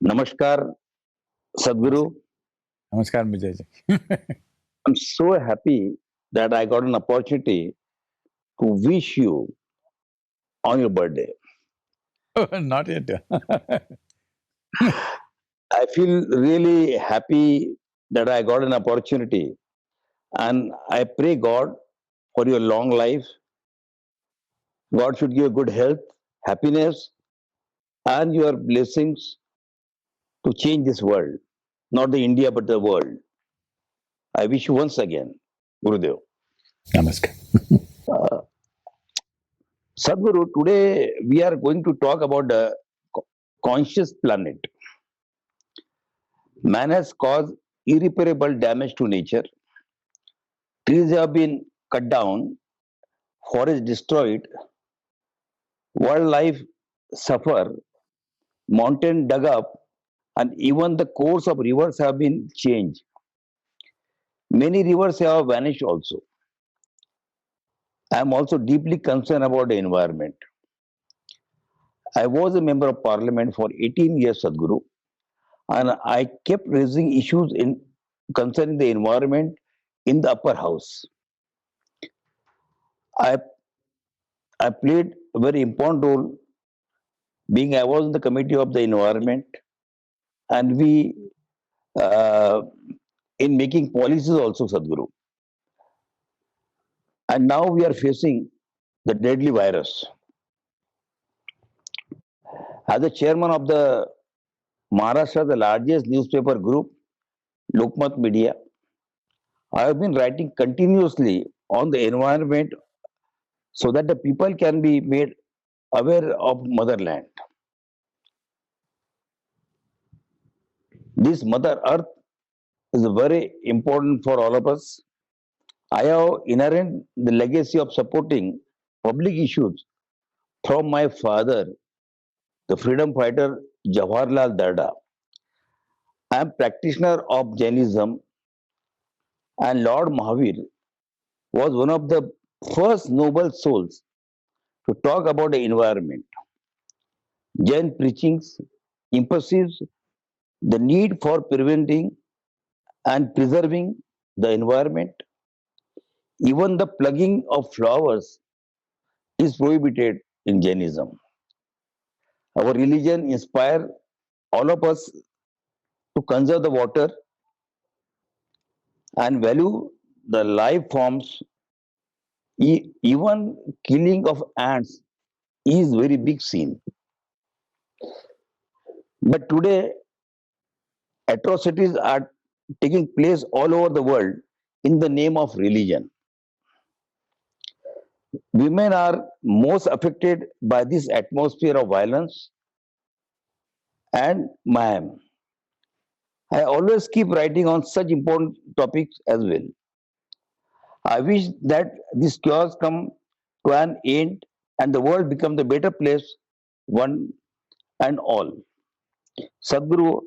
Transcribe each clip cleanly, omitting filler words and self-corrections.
Namaskar, Sadhguru. Namaskar, Vijay. I'm so happy that I got an opportunity to wish you on your birthday. Not yet. I feel really happy that I got an opportunity, and I pray God for your long life. God should give you good health, happiness, and your blessings to change this world, not the India but the world. I wish you once again, Gurudev. Namaskar. Sadhguru, today we are going to talk about the conscious planet. Man has caused irreparable damage to nature. Trees have been cut down, forests destroyed, wildlife suffer, mountains dug up, and even the course of rivers have been changed. Many rivers have vanished also. I am also deeply concerned about the environment. I was a member of parliament for 18 years, Sadhguru, and I kept raising issues concerning the environment in the upper house. I, I played a very important role, being I was in the committee of the environment, and we uh, in making policies also, Sadhguru. And now we are facing the deadly virus. As the chairman of the Maharashtra, the largest newspaper group, Lokmat Media, I have been writing continuously on the environment so that the people can be made aware of motherland. This Mother Earth is very important for all of us. I have inherent the legacy of supporting public issues from my father, the freedom fighter Jawaharlal Darda. I am practitioner of Jainism, and Lord Mahavir was one of the first noble souls to talk about the environment. Jain preachings emphasizes the need for preventing and preserving the environment. Even the plugging of flowers is prohibited in Jainism. Our religion inspires all of us to conserve the water and value the life forms. Even killing of ants is very big sin. But today, atrocities are taking place all over the world in the name of religion. Women are most affected by this atmosphere of violence and mayhem. I always keep writing on such important topics as well. I wish that these chaos come to an end and the world become the better place, one and all. Sadhguru,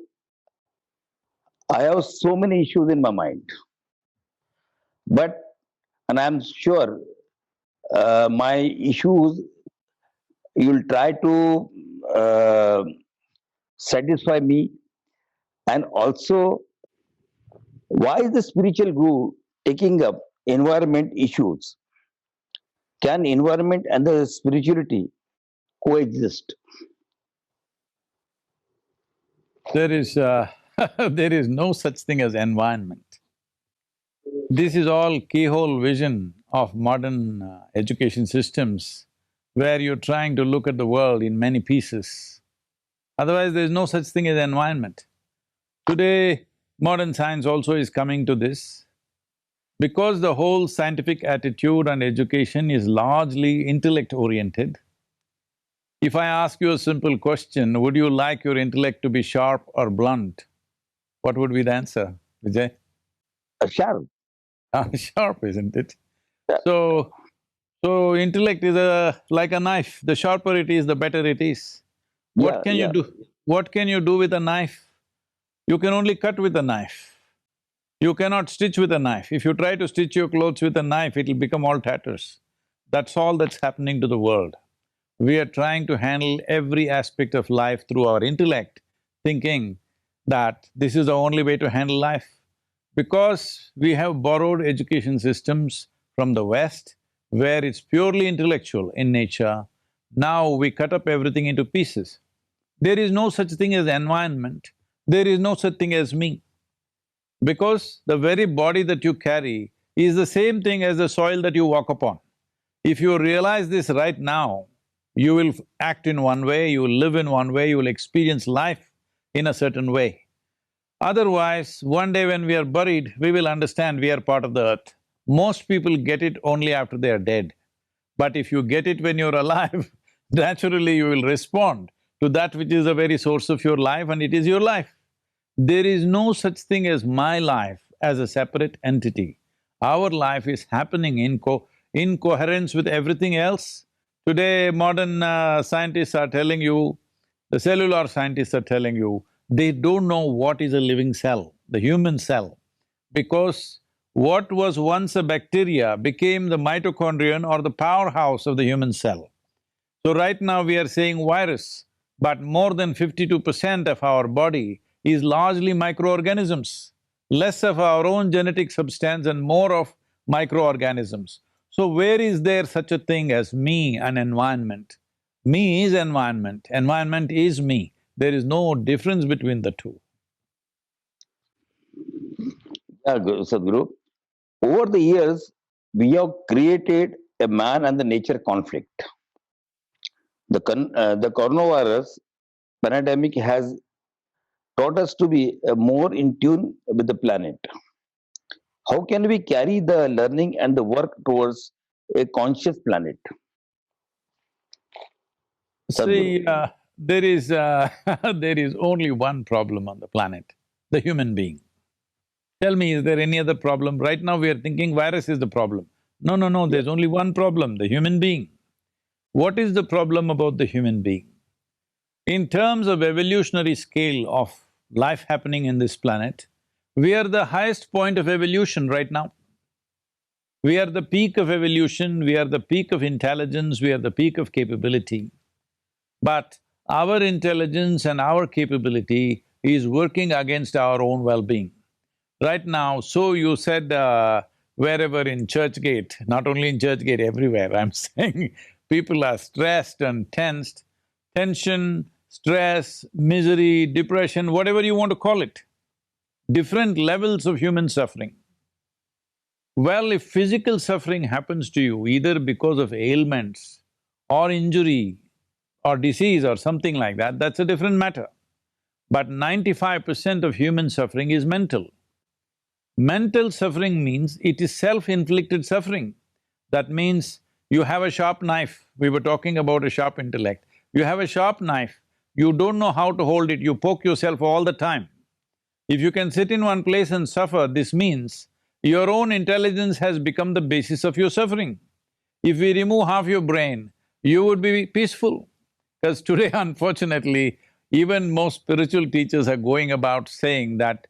I have so many issues in my mind, but and I'm sure my issues you'll try to uh, satisfy me, and also why is the spiritual guru taking up environment issues? Can environment and the spirituality coexist? There is there is no such thing as environment. This is all keyhole vision of modern education systems, where you're trying to look at the world in many pieces. Otherwise, there's no such thing as environment. Today, modern science also is coming to this. Because the whole scientific attitude and education is largely intellect-oriented, if I ask you a simple question, would you like your intellect to be sharp or blunt? What would be the answer, Vijay? Sharp. Sharp, isn't it? So, intellect is like a knife. The sharper it is, the better it is. What Yeah, can you yeah. do? What can you do with a knife? You can only cut with a knife. You cannot stitch with a knife. If you try to stitch your clothes with a knife, it'll become all tatters. That's all that's happening to the world. We are trying to handle every aspect of life through our intellect, thinking that this is the only way to handle life. Because we have borrowed education systems from the West, where it's purely intellectual in nature, now we cut up everything into pieces. There is no such thing as environment, there is no such thing as me. Because the very body that you carry is the same thing as the soil that you walk upon. If you realize this right now, you will act in one way, you will live in one way, you will experience life in a certain way. Otherwise, one day when we are buried, we will understand we are part of the earth. Most people get it only after they are dead. But if you get it when you're alive, naturally you will respond to that which is the very source of your life, and it is your life. There is no such thing as my life as a separate entity. Our life is happening in coherence with everything else. Today, modern scientists are telling you, the cellular scientists are telling you, they don't know what is a living cell, the human cell, because what was once a bacteria became the mitochondrion or the powerhouse of the human cell. So right now we are saying virus, but more than 52% of our body is largely microorganisms, less of our own genetic substance and more of microorganisms. So where is there such a thing as me and environment? Me is environment is me. There is no difference between the two. Yeah, Sadhguru. Over the years, we have created a man and the nature conflict. The coronavirus pandemic has taught us to be more in tune with the planet. How can we carry the learning and the work towards a conscious planet, Sadhguru? See, there is there is only one problem on the planet, the human being. Tell me, is there any other problem? Right now we are thinking virus is the problem. No, there's only one problem, the human being. What is the problem about the human being? In terms of evolutionary scale of life happening in this planet, we are the highest point of evolution right now. We are the peak of evolution, we are the peak of intelligence, we are the peak of capability. But our intelligence and our capability is working against our own well-being. Right now, so you said wherever in Churchgate, not only in Churchgate, everywhere, I'm saying people are stressed and tensed, tension, stress, misery, depression, whatever you want to call it, different levels of human suffering. Well, if physical suffering happens to you either because of ailments or injury or disease or something like that, that's a different matter. But 95% of human suffering is mental. Mental suffering means it is self-inflicted suffering. That means you have a sharp knife, we were talking about a sharp intellect. You have a sharp knife, you don't know how to hold it, you poke yourself all the time. If you can sit in one place and suffer, this means your own intelligence has become the basis of your suffering. If we remove half your brain, you would be peaceful. Because today, unfortunately, even most spiritual teachers are going about saying that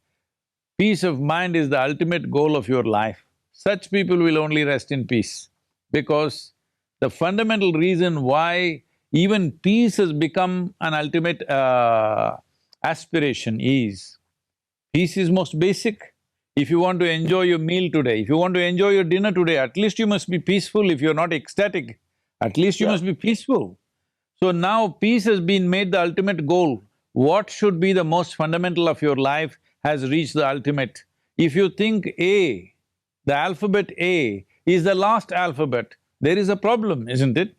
peace of mind is the ultimate goal of your life. Such people will only rest in peace, because the fundamental reason why even peace has become an ultimate aspiration is, peace is most basic. If you want to enjoy your meal today, if you want to enjoy your dinner today, at least you must be peaceful. If you're not ecstatic, at least you must be peaceful. So now peace has been made the ultimate goal. What should be the most fundamental of your life has reached the ultimate. If you think A, the alphabet A is the last alphabet, there is a problem, isn't it?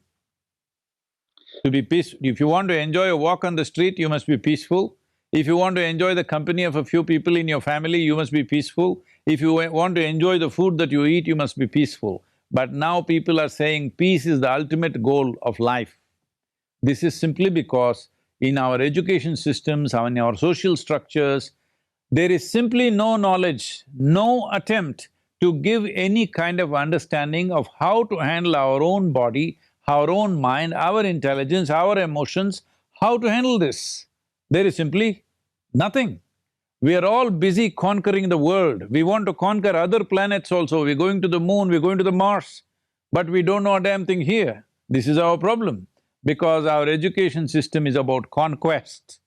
To be peaceful, if you want to enjoy a walk on the street, you must be peaceful. If you want to enjoy the company of a few people in your family, you must be peaceful. If you want to enjoy the food that you eat, you must be peaceful. But now people are saying peace is the ultimate goal of life. This is simply because in our education systems, in our social structures, there is simply no knowledge, no attempt to give any kind of understanding of how to handle our own body, our own mind, our intelligence, our emotions, how to handle this. There is simply nothing. We are all busy conquering the world. We want to conquer other planets also. We're going to the moon, we're going to the Mars, but we don't know a damn thing here. This is our problem, because our education system is about conquest.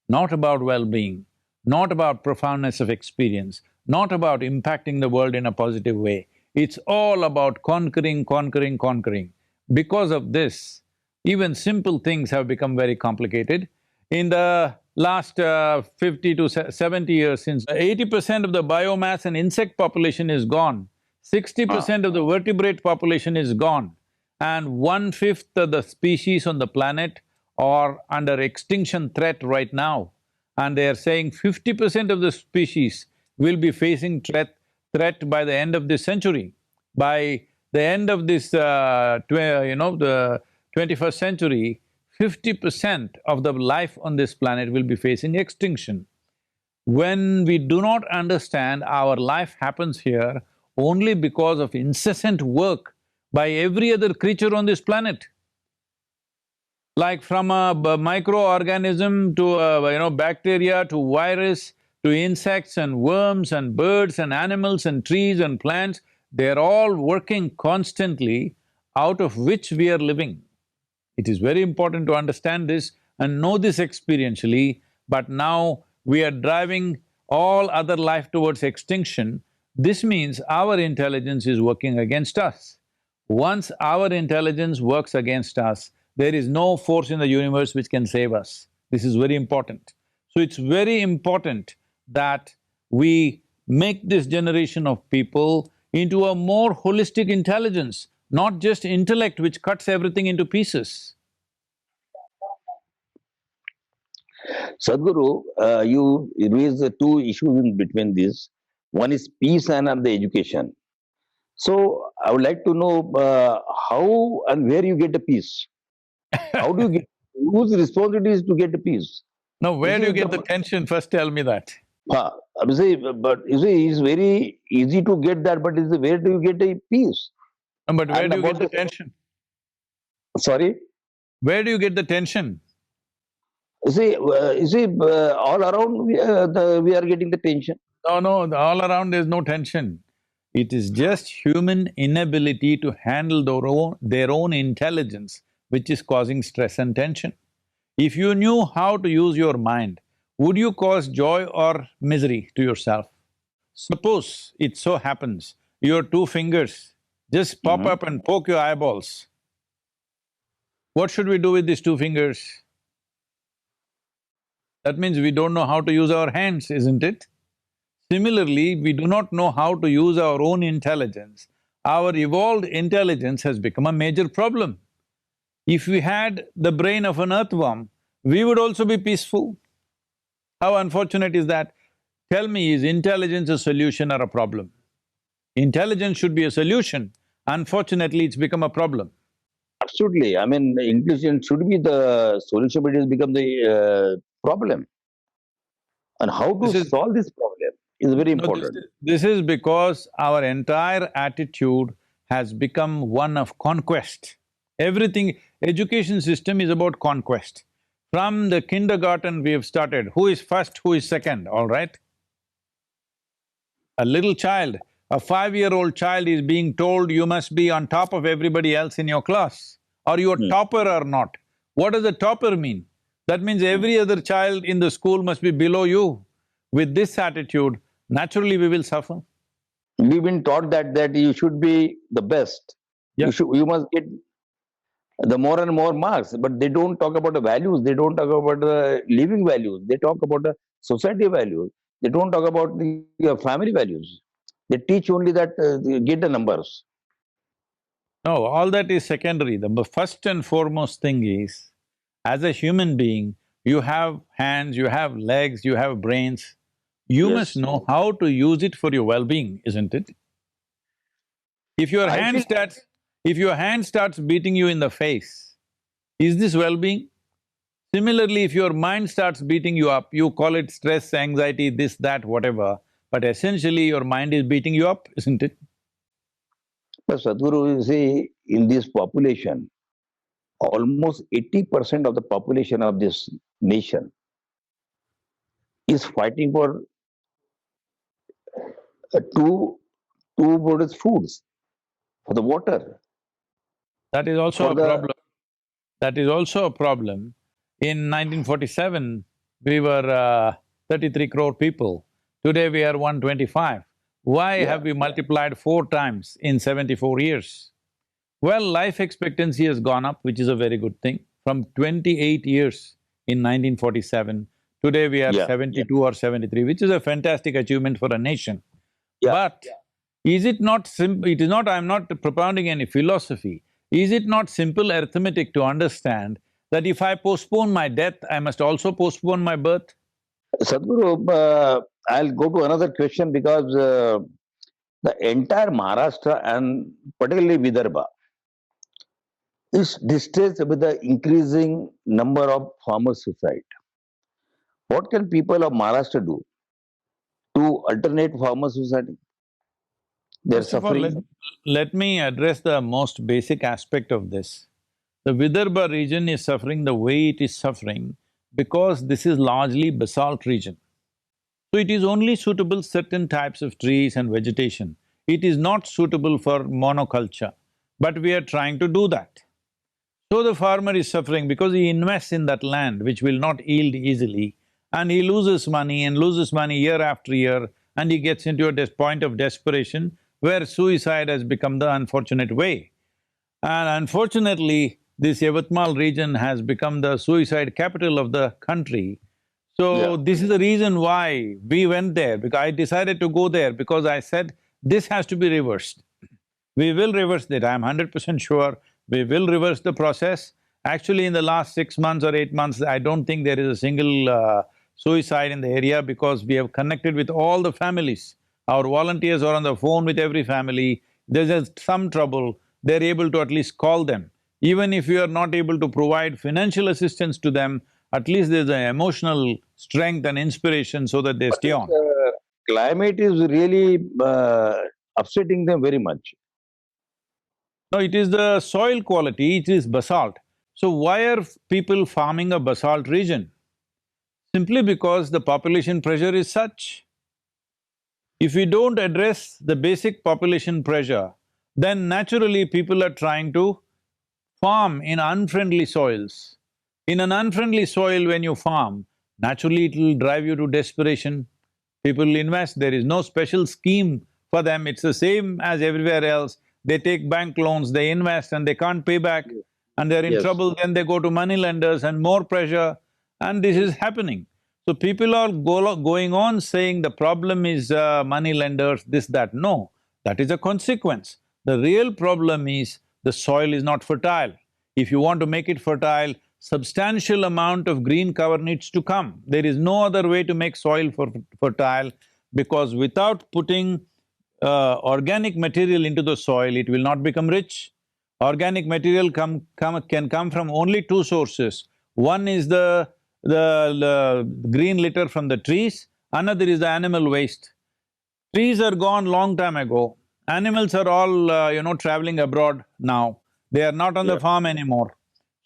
not about well-being, not about profoundness of experience, not about impacting the world in a positive way. It's all about conquering, conquering, conquering. Because of this, even simple things have become very complicated. In the last 50 to 70 years, since 80% of the biomass and insect population is gone, 60% of the vertebrate population is gone, and 1/5 of the species on the planet are under extinction threat right now. And they are saying 50% of the species will be facing threat by the end of this century. By the end of this, the 21st century, 50% of the life on this planet will be facing extinction. When we do not understand our life happens here only because of incessant work by every other creature on this planet. Like from a microorganism to bacteria to virus to insects and worms and birds and animals and trees and plants, they're all working constantly, out of which we are living. It is very important to understand this and know this experientially, but now we are driving all other life towards extinction. This means our intelligence is working against us. Once our intelligence works against us, there is no force in the universe which can save us. This is very important. So it's very important that we make this generation of people into a more holistic intelligence, not just intellect which cuts everything into pieces. Sadhguru, you raised the two issues in between this. One is peace and another education. So I would like to know how and where you get the peace. How do you get, whose responsibility is to get the peace? Now, where Is do you it get the, the tension? First tell me that. I would say, but you see, it's very easy to get that, but is where do you get the peace? No, but where And do you get about the the, tension? sorry, Where do you get the tension? all around we are getting the tension. No, all around there's no tension. It is just human inability to handle their own intelligence which is causing stress and tension. If you knew how to use your mind, would you cause joy or misery to yourself? Suppose it so happens your two fingers just pop Mhm. up and poke your eyeballs. What should we do with these two fingers? That means we don't know how to use our hands, isn't it? Similarly, we do not know how to use our own intelligence. Our evolved intelligence has become a major problem. If we had the brain of an earthworm, we would also be peaceful. How unfortunate is that? Tell me, is intelligence a solution or a problem? Intelligence should be a solution. Unfortunately, it's become a problem. Absolutely. I mean, intelligence should be the solution, but it has become the problem. And how to This is… solve this problem is very no, important. this is because our entire attitude has become one of conquest. Everything… education system is about conquest. From the kindergarten we have started, who is first, who is second, all right? A little child, a 5-year-old child is being told you must be on top of everybody else in your class, or you're Hmm. topper or not. What does a topper mean? That means every other child in the school must be below you. With this attitude, naturally we will suffer. We've been taught that you should be the best. Yeah. You must get the more and more marks, but they don't talk about the values, they don't talk about the living values, they talk about the society values, they don't talk about the family values. They teach only that get the numbers. No, all that is secondary. The first and foremost thing is, as a human being, you have hands, you have legs, you have brains. You must Yes. know how to use it for your well-being, isn't it? If your I hand feel starts… if your hand starts beating you in the face, is this well-being? Similarly, if your mind starts beating you up, you call it stress, anxiety, this, that, whatever, but essentially your mind is beating you up, isn't it? Sadhguru, you see, in this population, almost 80% of the population of this nation is fighting for two modest foods, for the water, That is also for a the problem. That is also a problem. In 1947, we were 33 crore people. Today we are 125. Why Yeah. have we multiplied 4 times in 74 years? Well, life expectancy has gone up, which is a very good thing. From 28 years in 1947, today we are Yeah. 72 or 73, which is a fantastic achievement for a nation. Yeah. But is it not it is not… I'm not propounding any philosophy. Is it not simple arithmetic to understand that if I postpone my death, I must also postpone my birth? Sadhguru, I'll go to another question because the entire Maharashtra and particularly Vidarbha is distressed with the increasing number of farmer suicide. What can people of Maharashtra do to alternate farmer suicide? They're First of all, suffering. let me address the most basic aspect of this. The Vidarbha region is suffering the way it is suffering because this is largely basalt region. So it is only suitable certain types of trees and vegetation. It is not suitable for monoculture, but we are trying to do that. So the farmer is suffering because he invests in that land which will not yield easily, and he loses money and loses money year after year, and he gets into a point of desperation where suicide has become the unfortunate way. And unfortunately, this Yavatmal region has become the suicide capital of the country. Yeah. So this is the reason why we went there, because I decided to go there because I said, this has to be reversed. We will reverse it, I'm 100% sure we will reverse the process. Actually, in the last 6 months or 8 months, I don't think there is a single suicide in the area because we have connected with all the families. Our volunteers are on the phone with every family. There's just some trouble, they're able to at least call them. Even if you are not able to provide financial assistance to them, at least there's an emotional strength and inspiration so that they But stay this on. climate is really upsetting them very much. No, it is the soil quality, it is basalt. So why are people farming a basalt region? Simply because the population pressure is such. If we don't address the basic population pressure, then naturally people are trying to farm in unfriendly soils. In an unfriendly soil when you farm, naturally it will drive you to desperation. People invest, there is no special scheme for them, it's the same as everywhere else. They take bank loans, they invest and they can't pay back and they're in Yes. trouble, then they go to money lenders and more pressure, and this is happening. So people are going on saying the problem is money lenders, this, that. No, that is a consequence. The real problem is the soil is not fertile. If you want to make it fertile, substantial amount of green cover needs to come. There is no other way to make soil fertile because without putting organic material into the soil, it will not become rich. Organic material can come from only two sources. One is the green litter from the trees, another is the animal waste. Trees are gone long time ago, animals are all traveling abroad now, they are not on the Yeah. farm anymore.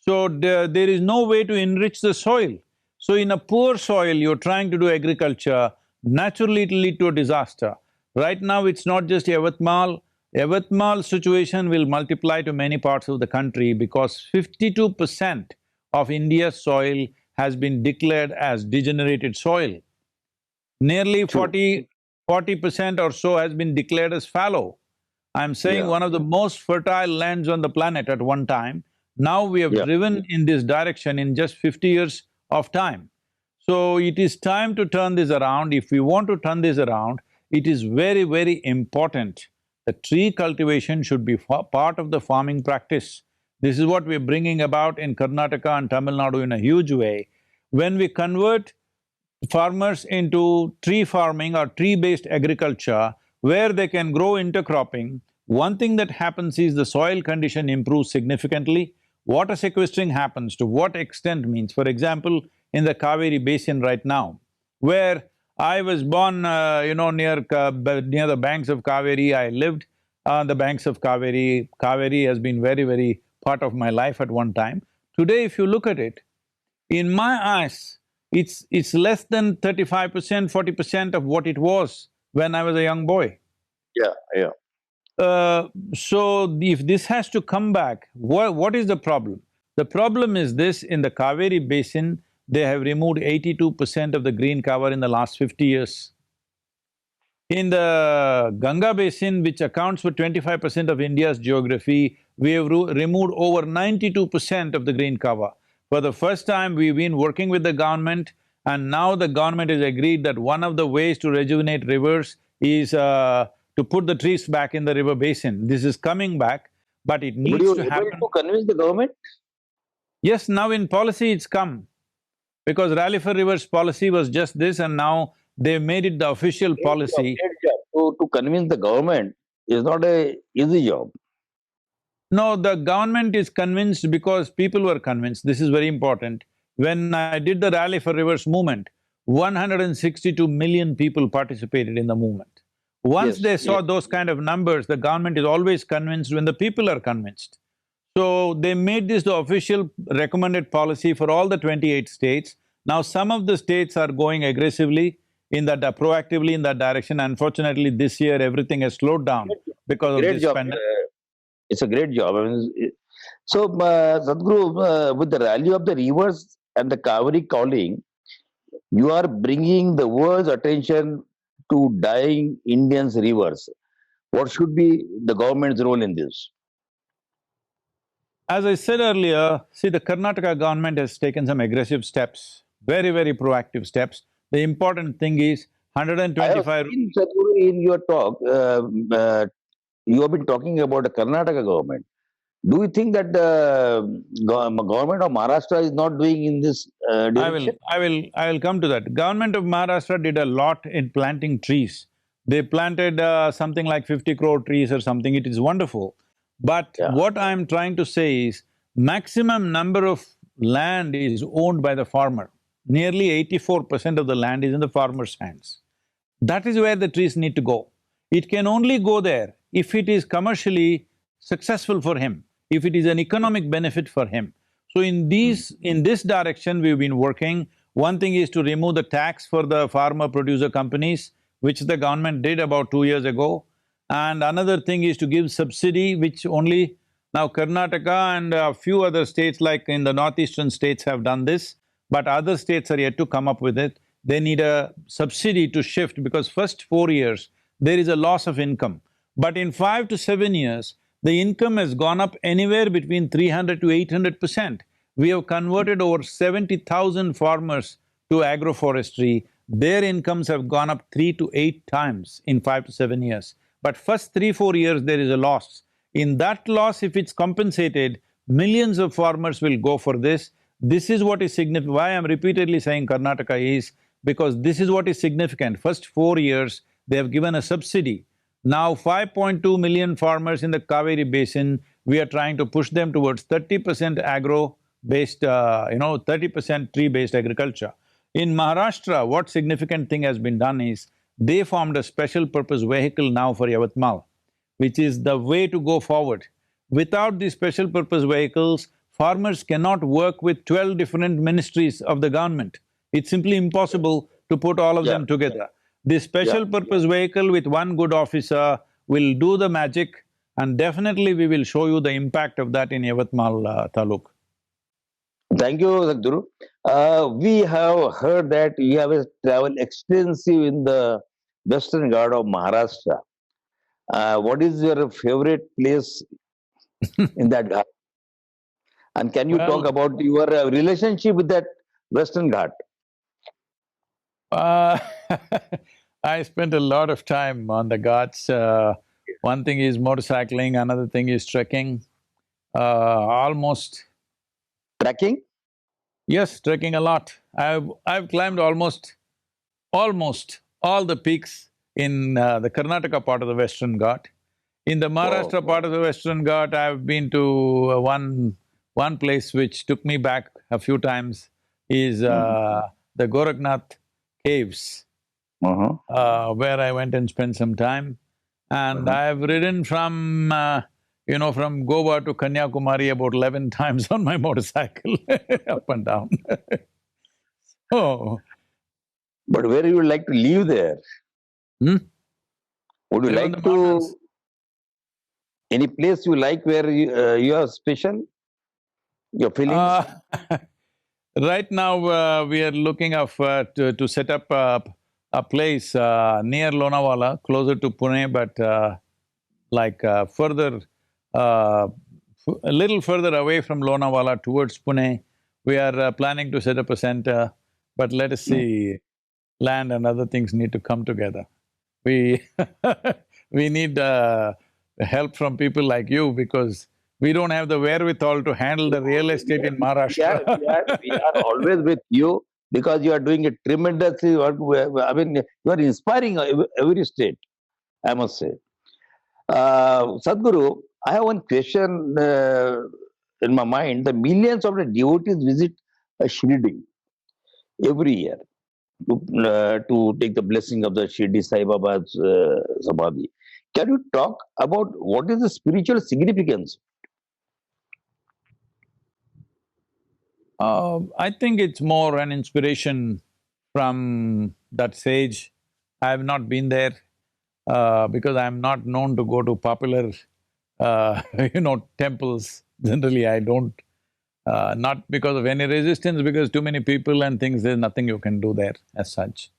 So there is no way to enrich the soil. So in a poor soil, you're trying to do agriculture, naturally it'll lead to a disaster. Right now it's not just Yavatmal situation will multiply to many parts of the country because 52% of India's soil has been declared as degenerated soil. Nearly True. 40% or so has been declared as fallow. I'm saying Yeah. one of the most fertile lands on the planet at one time. Now we have Yeah. driven in this direction in just 50 years of time. So it is time to turn this around. If we want to turn this around, it is very, very important that tree cultivation should be part of the farming practice. This is what we're bringing about in Karnataka and Tamil Nadu in a huge way. When we convert farmers into tree farming or tree-based agriculture where they can grow intercropping, one thing that happens is the soil condition improves significantly, water sequestering happens. To what extent means, for example, in the Kaveri basin right now, where I was born, near the banks of Kaveri, I lived on the banks of Kaveri. Kaveri has been very, very part of my life at one time. Today, if you look at it, in my eyes, it's less than 35%, 40% of what it was when I was a young boy. Yeah. Yeah. So if this has to come back, what is the problem? The problem is this: in the Kaveri basin, they have removed 82% of the green cover in the last 50 years. In the Ganga basin, which accounts for 25% of India's geography, we have removed over 92% of the green cover. For the first time, we've been working with the government, and now the government has agreed that one of the ways to rejuvenate rivers is to put the trees back in the river basin. This is coming back, but it But needs you to were able happen. to convince the government? Yes, now in policy it's come, because Rally for Rivers policy was just this, and now they've made it the official Great job, policy. great job. To convince the government is not a easy job. No, the government is convinced because people were convinced. This is very important. When I did the Rally for Rivers movement, 162 million people participated in the movement. Once Yes, they yes. saw those kind of numbers, the government is always convinced when the people are convinced. So they made this the official recommended policy for all the 28 states. Now some of the states are going aggressively in that… proactively in that direction. Unfortunately, this year everything has slowed down because of Great this job. pandemic. It's a great job. I mean, so, Sadhguru, with the rally of the rivers and the Kaveri calling, you are bringing the world's attention to dying Indians' rivers. What should be the government's role in this? As I said earlier, see, the Karnataka government has taken some aggressive steps, very proactive steps. The important thing is I have 125… seen, Sadhguru, in your talk, you have been talking about the Karnataka government. Do you think that the government of Maharashtra is not doing in this direction? I will come to that. Government of Maharashtra did a lot in planting trees. They planted something like 50 crore trees or something, it is wonderful. But Yeah. what I'm trying to say is, maximum number of land is owned by the farmer. Nearly 84% of the land is in the farmer's hands. That is where the trees need to go. It can only go there if it is commercially successful for him, if it is an economic benefit for him. So in this direction we've been working. One thing is to remove the tax for the farmer-producer companies, which the government did about 2 years ago. And another thing is to give subsidy, which only now Karnataka and a few other states like in the northeastern states have done this, but other states are yet to come up with it. They need a subsidy to shift, because first 4 years there is a loss of income. But in 5 to 7 years, the income has gone up anywhere between 300 to 800%. We have converted over 70,000 farmers to agroforestry. Their incomes have gone up 3 to 8 times in 5 to 7 years. But first 3-4 years there is a loss. In that loss, if it's compensated, millions of farmers will go for this. This is what is significant. Why I'm repeatedly saying Karnataka is because this is what is significant. First 4 years, they have given a subsidy. Now 5.2 million farmers in the Kaveri basin, we are trying to push them towards 30% agro-based, 30% tree-based agriculture. In Maharashtra, what significant thing has been done is, they formed a special purpose vehicle now for Yavatmal, which is the way to go forward. Without these special purpose vehicles, farmers cannot work with 12 different ministries of the government. It's simply impossible to put all of Yeah. them together. This Yeah. special purpose vehicle with one good officer will do the magic, and definitely we will show you the impact of that in Yavatmal Taluk. Thank you, Sadhguru. We have heard that you have traveled extensive in the Western Ghat of Maharashtra. What is your favorite place in that Ghat? And can you talk Well, about your relationship with that Western Ghat? Uh, I spent a lot of time on the Ghats. One thing is motorcycling, another thing is trekking. Almost… Trekking? yes, trekking a lot. I've climbed almost all the peaks in the Karnataka part of the Western Ghat. In the Maharashtra part of the Western Ghat, I've been to one place which took me back a few times is the Gorakhnath caves, where I went and spent some time. And I've ridden from, from Goa to Kanyakumari about 11 times on my motorcycle, up and down. Oh, But where you would like to live there? hmm? Would you Live on like the mountains. to… Any place you like where you are special? Your feelings? Uh, Right now, we are looking to set up a place near Lonavala, closer to Pune, but further, uh, a little further away from Lonavala towards Pune. We are planning to set up a center, but let us see, land and other things need to come together. We we need help from people like you because we don't have the wherewithal to handle the real estate in Maharashtra. We are always with you because you are doing a tremendous work. I mean, you are inspiring every state, I must say. Sadhguru, I have one question in my mind. The millions of the devotees visit Shirdi every year to take the blessing of the Shirdi Sai Baba's Samadhi. Can you talk about what is the spiritual significance? I think it's more an inspiration from that sage. I have not been there because I'm not known to go to popular, temples. Generally, I don't. Not because of any resistance, because too many people and things, there's nothing you can do there as such.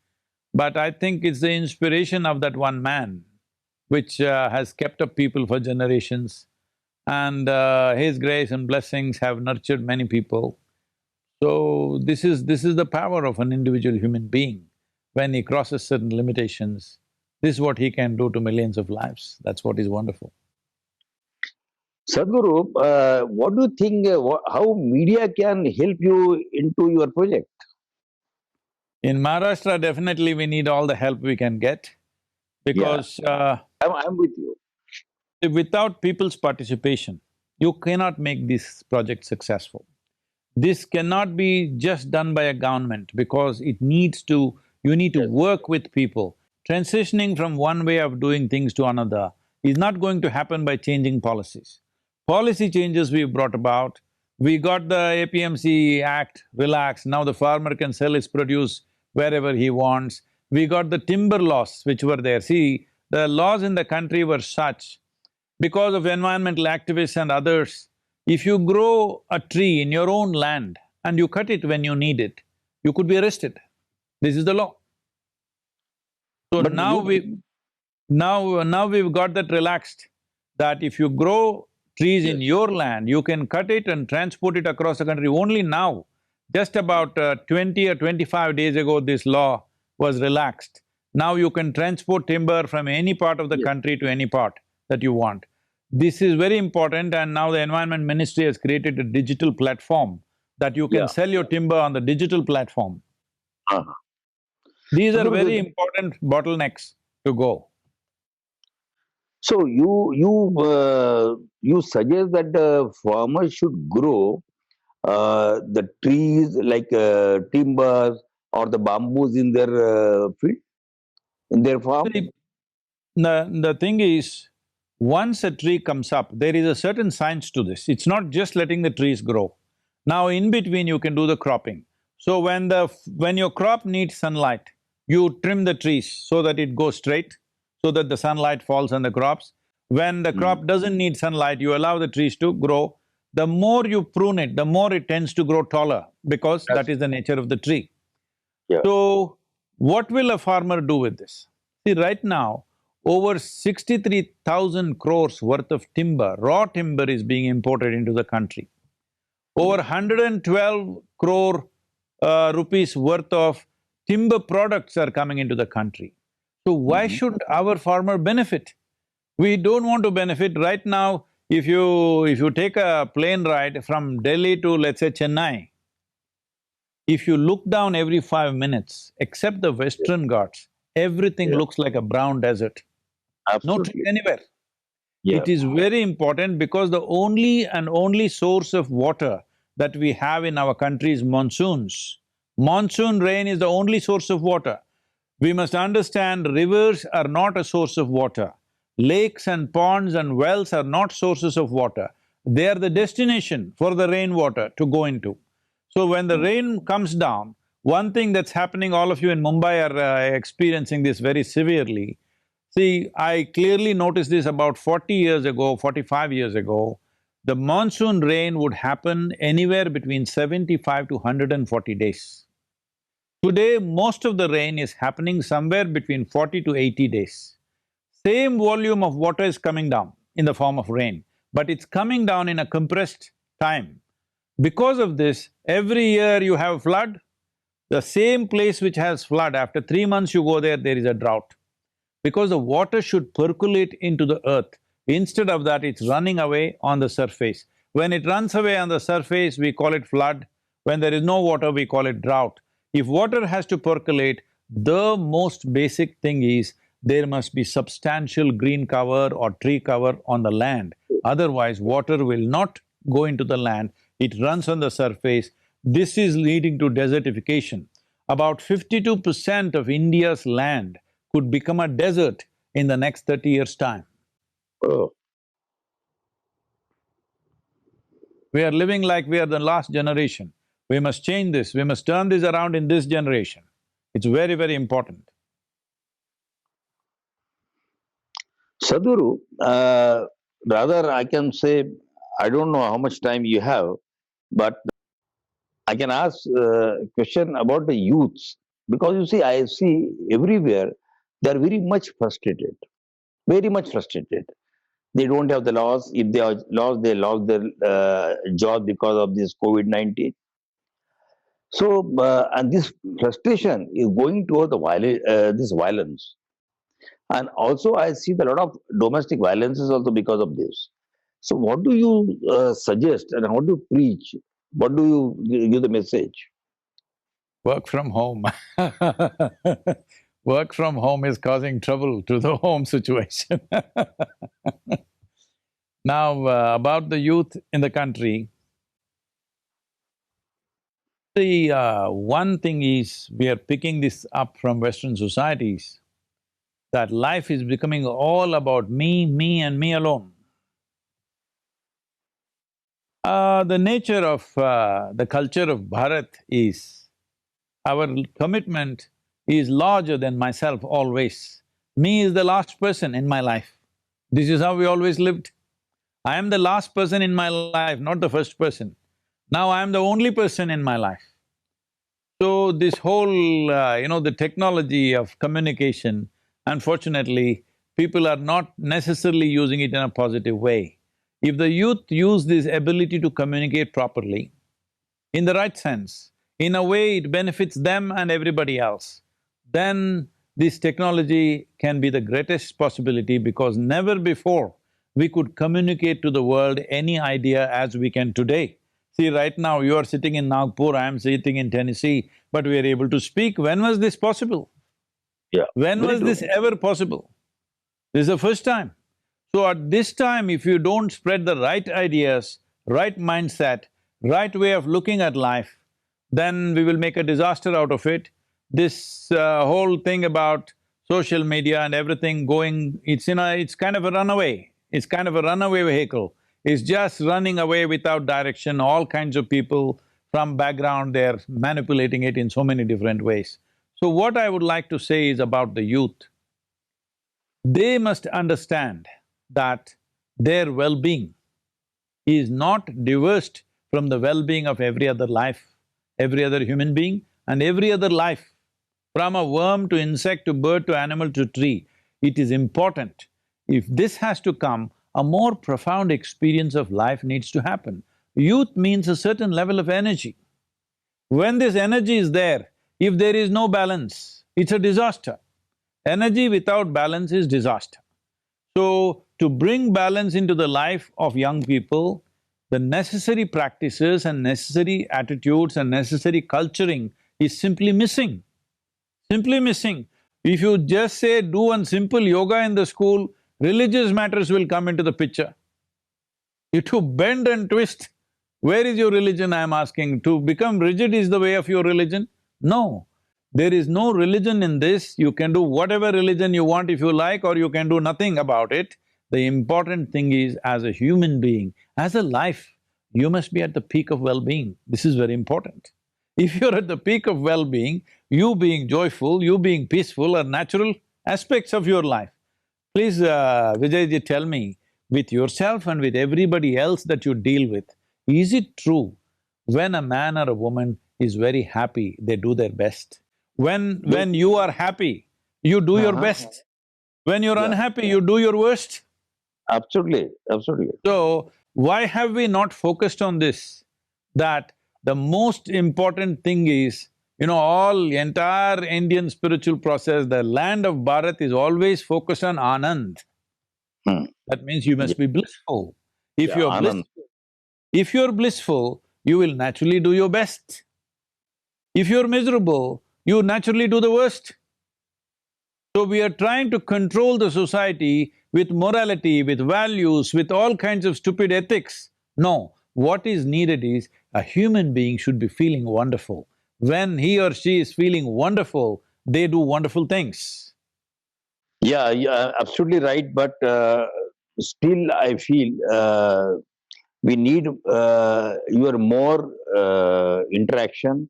But I think it's the inspiration of that one man which has kept up people for generations, and his grace and blessings have nurtured many people. So this is the power of an individual human being. When he crosses certain limitations, this is what he can do to millions of lives. That's what is wonderful. Sadhguru, what do you think, how media can help you into your project? In Maharashtra, definitely we need all the help we can get Yeah, because I'm with you. without people's participation, you cannot make this project successful. This cannot be just done by a government because you need to Yes, work with people. Transitioning from one way of doing things to another is not going to happen by changing policies. Policy changes we've brought about, we got the APMC Act relaxed, now the farmer can sell his produce wherever he wants. We got the timber laws which were there. See, the laws in the country were such because of environmental activists and others. If you grow a tree in your own land and you cut it when you need it, you could be arrested. This is the law. So but now you, now we've got that relaxed, that if you grow trees in yes, your land, you can cut it and transport it across the country. Only now, just about 20 or 25 days ago, this law was relaxed. Now you can transport timber from any part of the yes, country to any part that you want. This is very important, and now the Environment Ministry has created a digital platform that you can yeah. sell your timber on the digital platform. Uh-huh. These are Sadhguru, very important bottlenecks to go. so you suggest that farmers should grow the trees like timbers or the bamboos in their field, in their farm? See, the thing is, once a tree comes up, there is a certain science to this. It's not just letting the trees grow. Now, in between, you can do the cropping. So when your crop needs sunlight, you trim the trees so that it goes straight, so that the sunlight falls on the crops. When the Mhm. crop doesn't need sunlight, you allow the trees to grow. The more you prune it, the more it tends to grow taller because that That's, is the nature of the tree. yeah. So, what will a farmer do with this? See, right now, over 63,000 crores worth of timber, raw timber is being imported into the country. Over 112 crore rupees worth of timber products are coming into the country. So why Mhm. should our farmer benefit? We don't want to benefit. Right now, if you take a plane ride from Delhi to, let's say, Chennai, if you look down every 5 minutes, except the Yeah, Western Ghats, everything yeah, looks like a brown desert. No tree absolutely. anywhere. Yeah, It is very important because the only and only source of water that we have in our country is monsoons. Monsoon rain is the only source of water. We must understand rivers are not a source of water. Lakes and ponds and wells are not sources of water. They are the destination for the rainwater to go into. So when the rain comes down, one thing that's happening, all of you in Mumbai are experiencing this very severely. See, I clearly noticed this about 40 years ago, 45 years ago. the monsoon rain would happen anywhere between 75 to 140 days. Today, most of the rain is happening somewhere between 40 to 80 days. Same volume of water is coming down in the form of rain, but it's coming down in a compressed time. Because of this, every year you have flood, the same place which has flood, after 3 months you go there, there is a drought. Because the water should percolate into the earth. Instead of that, it's running away on the surface. When it runs away on the surface, we call it flood. When there is no water, we call it drought. If water has to percolate, the most basic thing is there must be substantial green cover or tree cover on the land. Otherwise, water will not go into the land, it runs on the surface. This is leading to desertification. About 52% of India's land could become a desert in the next 30 years' time. Oh, We are living like we are the last generation. We must change this, we must turn this around in this generation. It's very, very important. Sadhguru, rather I can say, I don't know how much time you have, but I can ask a question about the youths. Because you see, I see everywhere, they are very much frustrated, very much frustrated. They don't have the laws. If they are lost, they lost their job because of this COVID-19. So, and this frustration is going toward the this violence. And also, I see that a lot of domestic violence is also because of this. So, what do you suggest and how do you preach? What do you give the message? Work from home. Work from home is causing trouble to the home situation. Now, about the youth in the country, the one thing is, we are picking this up from Western societies, that life is becoming all about me and me alone. The nature of the culture of Bharat is, our commitment is larger than myself always. Me is the last person in my life. This is how we always lived. I am the last person in my life, not the first person. Now I am the only person in my life. So this whole, the technology of communication, unfortunately, people are not necessarily using it in a positive way. If the youth use this ability to communicate properly, in the right sense, in a way it benefits them and everybody else, then this technology can be the greatest possibility, because never before we could communicate to the world any idea as we can today. See, right now you are sitting in Nagpur, I am sitting in Tennessee, but we are able to speak. When was this possible? Yeah. When was this ever possible? This is the first time. So at this time, if you don't spread the right ideas, right mindset, right way of looking at life, then we will make a disaster out of it. This whole thing about social media and everything going, it's kind of a runaway. It's kind of a runaway vehicle. It's just running away without direction. All kinds of people from background, they're manipulating it in so many different ways. So what I would like to say is about the youth. They must understand that their well-being is not divorced from the well-being of every other life, every other human being and every other life. From a worm to insect to bird to animal to tree, it is important. If this has to come, a more profound experience of life needs to happen. Youth means a certain level of energy. When this energy is there, if there is no balance, it's a disaster. Energy without balance is disaster. So, to bring balance into the life of young people, the necessary practices and necessary attitudes and necessary culturing is simply missing. Simply missing. If you just say do one simple yoga in the school, religious matters will come into the picture. You to bend and twist, where is your religion, I am asking? To become rigid is the way of your religion? No. There is no religion in this. You can do whatever religion you want if you like, or you can do nothing about it. The important thing is, as a human being, as a life, you must be at the peak of well-being. This is very important. If you're at the peak of well-being, you being joyful, you being peaceful are natural aspects of your life. Please, Vijayji, tell me, with yourself and with everybody else that you deal with. Is it true when a man or a woman is very happy, they do their best? When you are happy, you do your Uh-huh. best. When you're Yeah, unhappy, you do your worst. absolutely, absolutely. So, why have we not focused on this? That the most important thing is, all entire Indian spiritual process, the land of Bharat is always focused on Anand. Hmm. That means you Yeah, must be blissful. If yeah, you're Anand. blissful, you will naturally do your best. If you're miserable, you naturally do the worst. So we are trying to control the society with morality, with values, with all kinds of stupid ethics. No, what is needed is a human being should be feeling wonderful. When he or she is feeling wonderful, they do wonderful things. Yeah, yeah, absolutely right. But still, I feel we need your more interaction,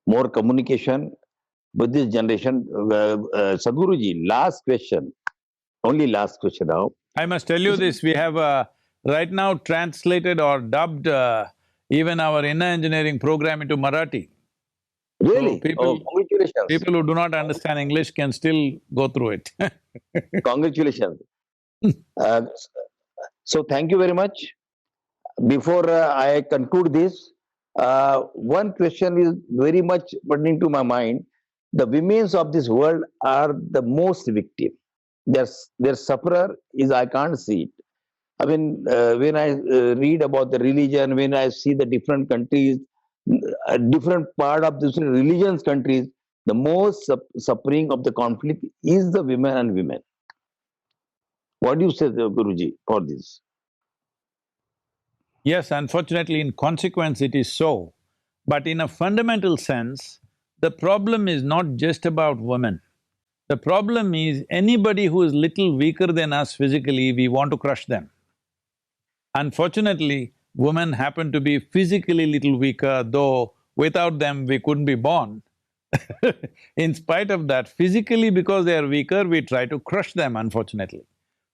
more communication with this generation. Sadhguruji, last question, only last question now. I must tell you this, we have right now translated or dubbed even our inner engineering program into Marathi. So Really? people Oh, congratulations. people who do not understand English can still go through it. Congratulations. Uh, so, thank you very much. Before I conclude this, one question is very much pertaining to my mind. The women of this world are the most victim. Their sufferer is I can't see it. I mean, when I read about the religion, when I see the different countries, different part of this religions countries, the most suffering of the conflict is the women and women. What do you say, Guruji, for this? Yes, unfortunately, in consequence, it is so. But in a fundamental sense, the problem is not just about women. The problem is anybody who is little weaker than us physically, we want to crush them. Unfortunately, women happen to be physically little weaker, though without them we couldn't be born. In spite of that, physically because they are weaker, we try to crush them, unfortunately.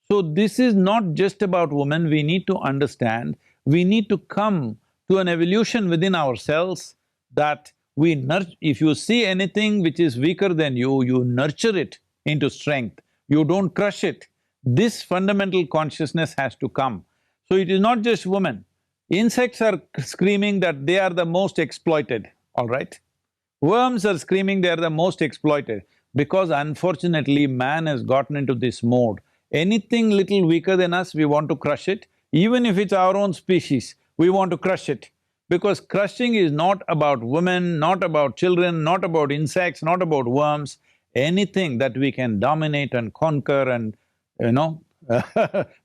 So this is not just about women, we need to understand, we need to come to an evolution within ourselves that if you see anything which is weaker than you nurture it into strength, you don't crush it. This fundamental consciousness has to come. So it is not just women. Insects are screaming that they are the most exploited, all right? Worms are screaming they are the most exploited because unfortunately man has gotten into this mode. Anything little weaker than us, we want to crush it. Even if it's our own species, we want to crush it. Because crushing is not about women, not about children, not about insects, not about worms. Anything that we can dominate and conquer and, you know,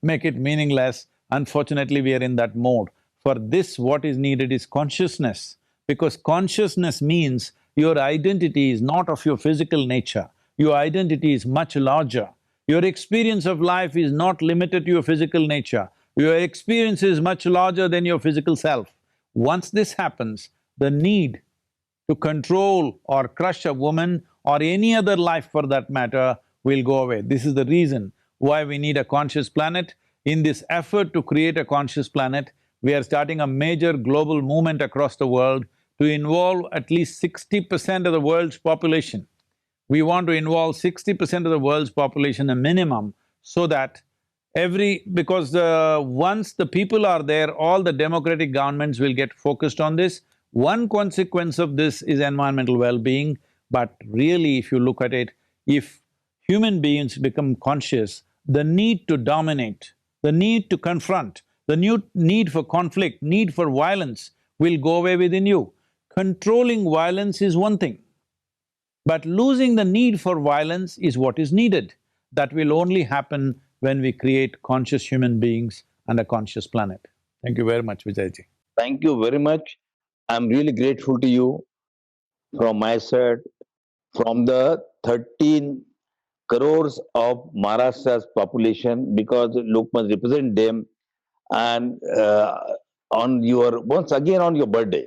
make it meaningless, unfortunately we are in that mode. For this, what is needed is consciousness, because consciousness means your identity is not of your physical nature, your identity is much larger. Your experience of life is not limited to your physical nature, your experience is much larger than your physical self. Once this happens, the need to control or crush a woman or any other life for that matter will go away. This is the reason why we need a conscious planet. In this effort to create a conscious planet, we are starting a major global movement across the world to involve at least 60% of the world's population. We want to involve 60% of the world's population, a minimum, so that because once the people are there, all the democratic governments will get focused on this. One consequence of this is environmental well-being, but really if you look at it, if human beings become conscious, the need to dominate, the need to confront, the new need for conflict, need for violence will go away within you. Controlling violence is one thing, but losing the need for violence is what is needed. That will only happen when we create conscious human beings and a conscious planet. Thank you very much, Vijayji. Thank you very much. I'm really grateful to you from my side, from the 13 crores of Maharashtra's population, because Lokmat represent them. And on your, once again on your birthday,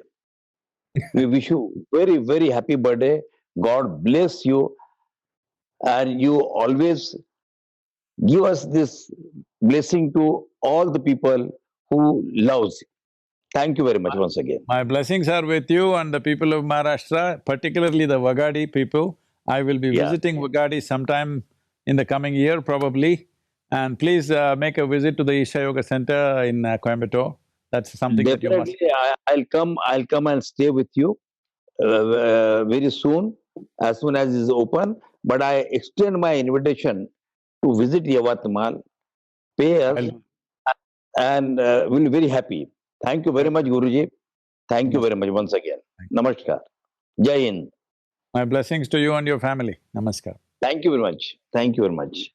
we wish you very, very happy birthday. God bless you, and you always give us this blessing to all the people who loves. Thank you very much once again. My blessings are with you and the people of Maharashtra, particularly the Wagadi people. I will be Yeah, visiting Wagadi sometime in the coming year probably. And please make a visit to the Isha Yoga Center in Coimbatore. That's something that you must… definitely. I'll come. I'll come and stay with you very soon, as soon as it's open. But I extend my invitation to visit Yavatmal, pay us, I'll… and we'll be very happy. Thank you very much, Definitely. Guruji. Thank you very Namaskar. much once again. Thank Namaskar. Jai Hind. My blessings to you and your family. Namaskar. Thank you very much. Thank you very much.